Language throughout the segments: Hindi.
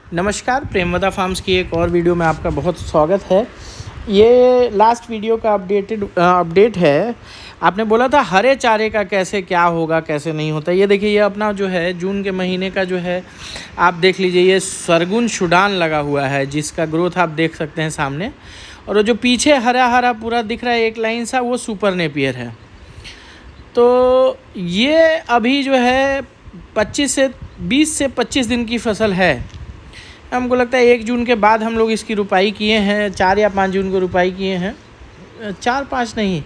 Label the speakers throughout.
Speaker 1: नमस्कार, प्रेमवदा फार्म्स की एक और वीडियो में आपका बहुत स्वागत है। ये लास्ट वीडियो का अपडेट है। आपने बोला था हरे चारे का कैसे क्या होगा, कैसे नहीं होता। ये देखिए, ये अपना जो है जून के महीने का जो है, आप देख लीजिए, ये सरगुन सुडान लगा हुआ है, जिसका ग्रोथ आप देख सकते हैं सामने। और वो जो पीछे हरा हरा पूरा दिख रहा है एक लाइन सा, वो सुपर नेपियर है। तो ये अभी जो है 20 से 25 दिन की फसल है। हमको लगता है 1 जून के बाद हम लोग इसकी रुपाई किए हैं, 4 या 5 जून को रुपाई किए हैं। 4-5 नहीं,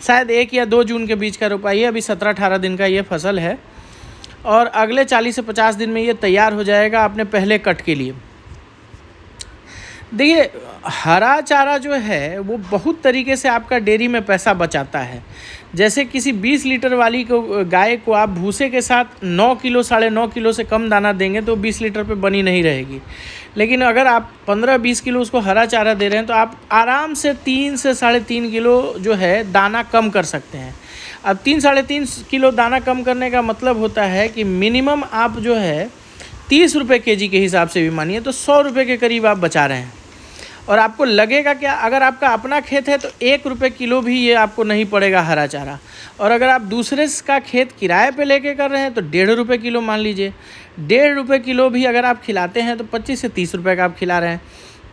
Speaker 1: शायद 1 या 2 जून के बीच का रुपाई है। अभी 17-18 दिन का ये फसल है और अगले 40 से 50 दिन में ये तैयार हो जाएगा अपने पहले कट के लिए। देखिए, हरा चारा जो है वो बहुत तरीके से आपका डेयरी में पैसा बचाता है। जैसे किसी 20 लीटर वाली को गाय को आप भूसे के साथ 9 किलो 9.5 किलो से कम दाना देंगे तो 20 लीटर पे बनी नहीं रहेगी। लेकिन अगर आप 15-20 किलो उसको हरा चारा दे रहे हैं तो आप आराम से 3 से 3.5 किलो जो है दाना कम कर सकते हैं। अब 3-3.5 किलो दाना कम करने का मतलब होता है कि मिनिमम आप जो है 30 रुपये केजी के हिसाब से भी मानिए तो 100 रुपये के करीब आप बचा रहे हैं। और आपको लगेगा क्या, अगर आपका अपना खेत है तो 1 रुपये किलो भी ये आपको नहीं पड़ेगा हरा चारा। और अगर आप दूसरे का खेत किराए पे लेके कर रहे हैं तो 1.5 रुपये किलो मान लीजिए। 1.5 रुपये किलो भी अगर आप खिलाते हैं तो 25 से 30 रुपये का आप खिला रहे हैं।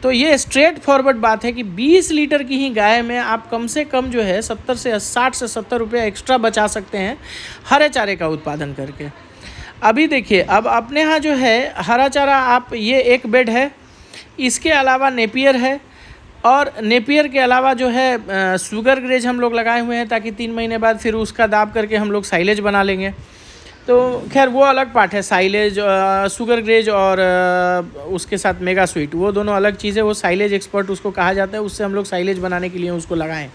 Speaker 1: तो ये स्ट्रेट फॉरवर्ड बात है कि 20 लीटर की ही गाय में आप कम से कम जो है 60 से 70 रुपये एक्स्ट्रा बचा सकते हैं हरे चारे का उत्पादन करके। अभी देखिए, अब अपने यहाँ जो है हरा चारा, आप ये एक बेड है, इसके अलावा नेपियर है। और नेपियर के अलावा जो है शुगर ग्रेज हम लोग लगाए हुए हैं, ताकि 3 महीने बाद फिर उसका दाब करके हम लोग साइलेज बना लेंगे। तो खैर वो अलग पार्ट है, साइलेज, शुगर ग्रेज और उसके साथ मेगा स्वीट, वो दोनों अलग चीज़ है। वो साइलेज एक्सपर्ट उसको कहा जाता है, उससे हम लोग साइलेज बनाने के लिए उसको लगाएं।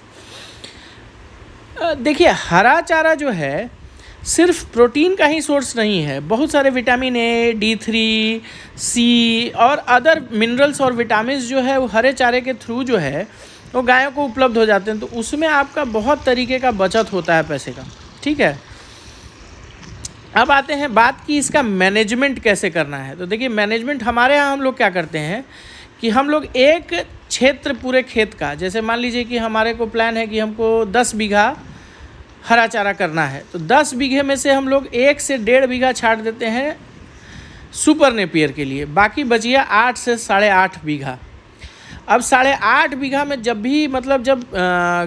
Speaker 1: देखिए, हरा चारा जो है सिर्फ प्रोटीन का ही सोर्स नहीं है, बहुत सारे विटामिन ए, D3, सी और अदर मिनरल्स और विटामिन्स जो है वो हरे चारे के थ्रू जो है वो गायों को उपलब्ध हो जाते हैं। तो उसमें आपका बहुत तरीके का बचत होता है पैसे का। ठीक है, अब आते हैं बात की इसका मैनेजमेंट कैसे करना है। तो देखिए, मैनेजमेंट हमारे यहाँ हम लोग क्या करते हैं कि हम लोग एक क्षेत्र पूरे खेत का, जैसे मान लीजिए कि हमारे को प्लान है कि हमको 10 बीघा हरा चारा करना है, तो 10 बीघे में से हम लोग 1 से 1.5 बीघा छाट देते हैं सुपर नेपियर के लिए। बाकी बचिए 8 से 8.5 बीघा। अब 8.5 बीघा में जब भी जब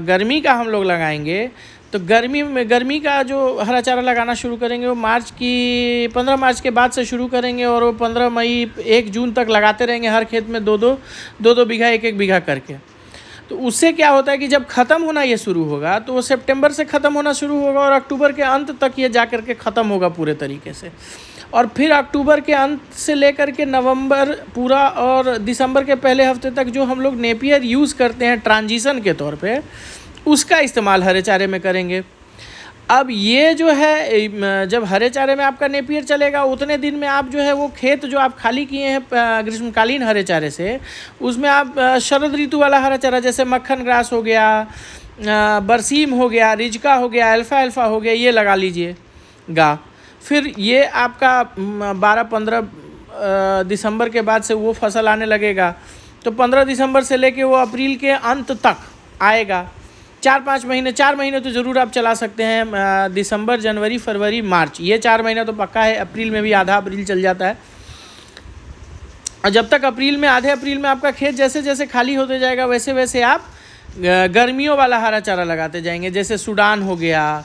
Speaker 1: गर्मी का हम लोग लगाएंगे तो गर्मी का जो हरा चारा लगाना शुरू करेंगे वो 15 मार्च के बाद से शुरू करेंगे और वो 15 मई 1 जून तक लगाते रहेंगे। हर खेत में 2-2 बीघा 1-1 बीघा करके। तो उससे क्या होता है कि जब ख़त्म होना ये शुरू होगा तो वो सितंबर से ख़त्म होना शुरू होगा और अक्टूबर के अंत तक ये जा कर के ख़त्म होगा पूरे तरीके से। और फिर अक्टूबर के अंत से लेकर के नवंबर पूरा और दिसंबर के पहले हफ्ते तक जो हम लोग नेपियर यूज़ करते हैं ट्रांजिशन के तौर पे, उसका इस्तेमाल हरे चारे में करेंगे। अब ये जो है, जब हरे चारे में आपका नेपियर चलेगा उतने दिन में आप जो है वो खेत जो आप खाली किए हैं ग्रीष्मकालीन हरे चारे से, उसमें आप शरद ऋतु वाला हरा चारा, जैसे मक्खन ग्रास हो गया, बरसीम हो गया, रिजका हो गया, अल्फा हो गया, ये लगा लीजिएगा। फिर ये आपका 12-15 दिसंबर के बाद से वो फसल आने लगेगा। तो 15 दिसंबर से लेके वो अप्रैल के अंत तक आएगा। 4-5 महीने, 4 महीने तो ज़रूर आप चला सकते हैं। दिसंबर, जनवरी, फरवरी, मार्च, ये 4 महीना तो पक्का है। अप्रैल में भी आधा अप्रैल चल जाता है। और जब तक आधे अप्रैल में आपका खेत जैसे जैसे खाली होते जाएगा वैसे वैसे आप गर्मियों वाला हरा चारा लगाते जाएंगे। जैसे सूडान हो गया,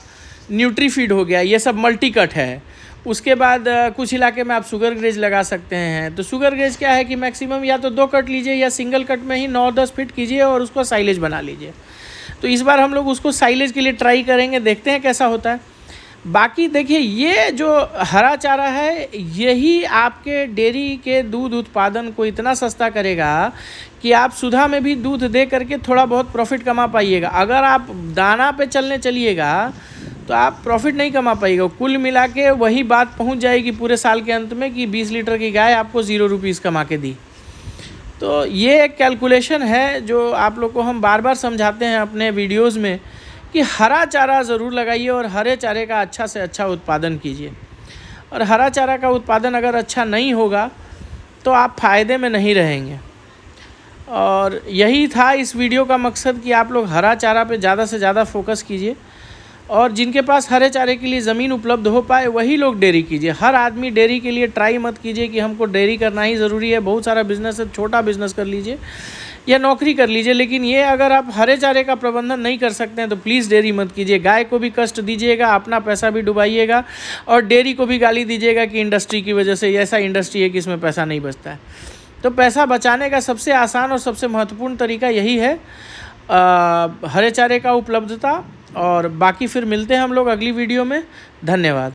Speaker 1: न्यूट्रीफीड हो गया, ये सब मल्टी कट है। उसके बाद कुछ इलाके में आप शुगर ग्रेज लगा सकते हैं। तो शुगर ग्रेज क्या है कि मैक्सिमम या तो 2 कट लीजिए या सिंगल कट में ही 9-10 फीट कीजिए और उसको साइलेज बना लीजिए। तो इस बार हम लोग उसको साइलेज के लिए ट्राई करेंगे, देखते हैं कैसा होता है। बाकी देखिए, ये जो हरा चारा है यही आपके डेयरी के दूध उत्पादन को इतना सस्ता करेगा कि आप सुधा में भी दूध दे करके थोड़ा बहुत प्रॉफिट कमा पाइएगा। अगर आप दाना पे चलने चलिएगा तो आप प्रॉफिट नहीं कमा पाइएगा। कुल मिला के वही बात पहुंच जाएगी पूरे साल के अंत में कि 20 लीटर की गाय आपको 0 रुपीज़ कमा के दी। तो ये एक कैलकुलेशन है जो आप लोग को हम बार बार समझाते हैं अपने वीडियोस में कि हरा चारा ज़रूर लगाइए और हरे चारे का अच्छा से अच्छा उत्पादन कीजिए। और हरा चारा का उत्पादन अगर अच्छा नहीं होगा तो आप फ़ायदे में नहीं रहेंगे। और यही था इस वीडियो का मकसद कि आप लोग हरा चारा पे ज़्यादा से ज़्यादा फोकस कीजिए, और जिनके पास हरे चारे के लिए ज़मीन उपलब्ध हो पाए वही लोग डेयरी कीजिए। हर आदमी डेयरी के लिए ट्राई मत कीजिए कि हमको डेयरी करना ही ज़रूरी है। बहुत सारा बिज़नेस है, छोटा बिज़नेस कर लीजिए या नौकरी कर लीजिए, लेकिन ये अगर आप हरे चारे का प्रबंधन नहीं कर सकते हैं तो प्लीज़ डेयरी मत कीजिए। गाय को भी कष्ट दीजिएगा, अपना पैसा भी डुबाइएगा, और डेयरी को भी गाली दीजिएगा कि इंडस्ट्री की वजह से, ऐसा इंडस्ट्री है कि इसमें पैसा नहीं बचता है। तो पैसा बचाने का सबसे आसान और सबसे महत्वपूर्ण तरीका यही है, हरे चारे का उपलब्धता। और बाकी फिर मिलते हैं हम लोग अगली वीडियो में। धन्यवाद।